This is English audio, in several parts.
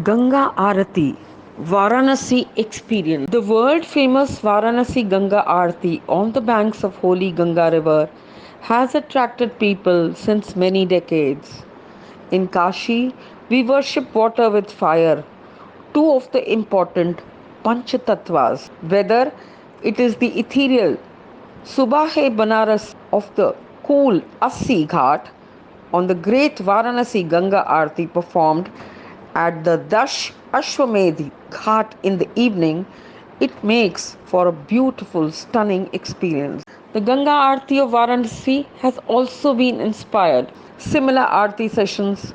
Ganga Arati, Varanasi experience. The world famous Varanasi Ganga Aarti on the banks of holy Ganga River has attracted people since many decades. In Kashi, we worship water with fire, two of the important Panchatattvas, whether it is the ethereal Subahe Banaras of the cool Assi Ghat on the great Varanasi Ganga Aarti performed at the Dashashwamedh Ghat in the evening, it makes for a beautiful, stunning experience. The Ganga Aarti of Varanasi has also been inspired similar Aarti sessions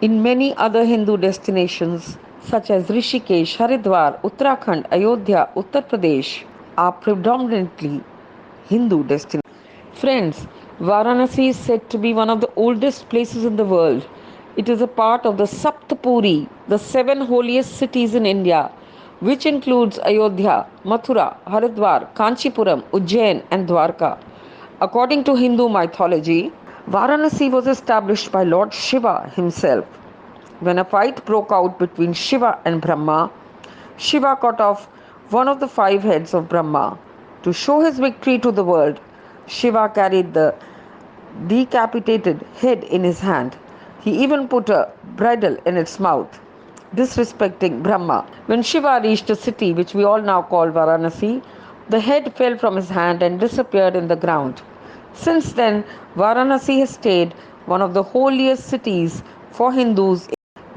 in many other Hindu destinations such as Rishikesh, Haridwar, Uttarakhand, Ayodhya, Uttar Pradesh are predominantly Hindu destinations. Friends, Varanasi is said to be one of the oldest places in the world. It is a part of the Saptapuri, the seven holiest cities in India, which includes Ayodhya, Mathura, Haridwar, Kanchipuram, Ujjain, and Dwarka. According to Hindu mythology, Varanasi was established by Lord Shiva himself. When a fight broke out between Shiva and Brahma, Shiva cut off one of the five heads of Brahma. To show his victory to the world, Shiva carried the decapitated head in his hand. He even put a bridle in its mouth, disrespecting Brahma. When Shiva reached a city which we all now call Varanasi, the head fell from his hand and disappeared in the ground. Since then, Varanasi has stayed one of the holiest cities for Hindus.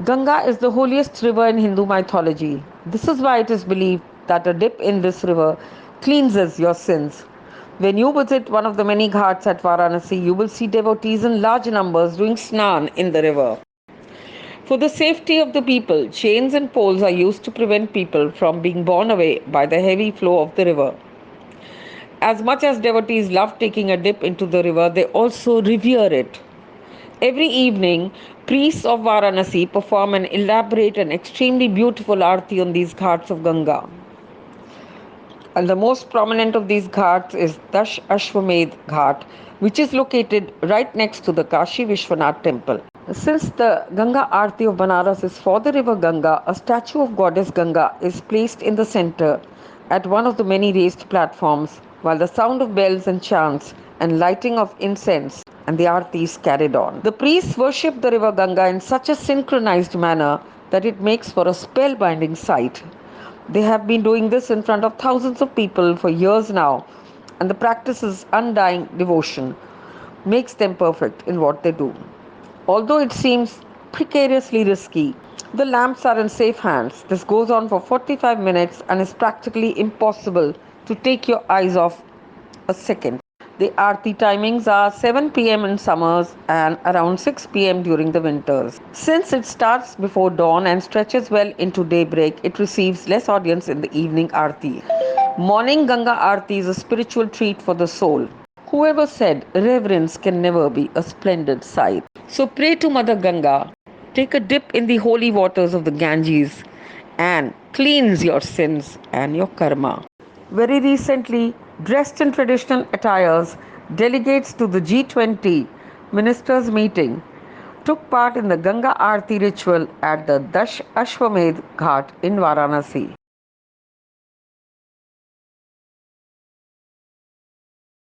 Ganga is the holiest river in Hindu mythology. This is why it is believed that a dip in this river cleanses your sins. When you visit one of the many ghats at Varanasi, you will see devotees in large numbers doing snan in the river. For the safety of the people, chains and poles are used to prevent people from being borne away by the heavy flow of the river. As much as devotees love taking a dip into the river, they also revere it. Every evening, priests of Varanasi perform an elaborate and extremely beautiful aarti on these ghats of Ganga. And the most prominent of these ghats is Dashashwamedh Ghat, which is located right next to the Kashi Vishwanath temple. Since the Ganga Aarti of Banaras is for the river Ganga, a statue of goddess Ganga is placed in the center at one of the many raised platforms, while the sound of bells and chants and lighting of incense and the Aarti is carried on. The priests worship the river Ganga in such a synchronized manner that it makes for a spellbinding sight. They have been doing this in front of thousands of people for years now, and the practice's undying devotion makes them perfect in what they do. Although it seems precariously risky, the lamps are in safe hands. This goes on for 45 minutes and is practically impossible to take your eyes off a second. The Aarti timings are 7 pm in summers and around 6 pm during the winters. Since it starts before dawn and stretches well into daybreak, it receives less audience in the evening Aarti. Morning Ganga Aarti is a spiritual treat for the soul. Whoever said reverence can never be a splendid sight? So pray to Mother Ganga, take a dip in the holy waters of the Ganges, and cleanse your sins and your karma. Very recently, dressed in traditional attires, delegates to the G20 ministers' meeting took part in the Ganga Aarti ritual at the Dashashwamedh Ghat in Varanasi.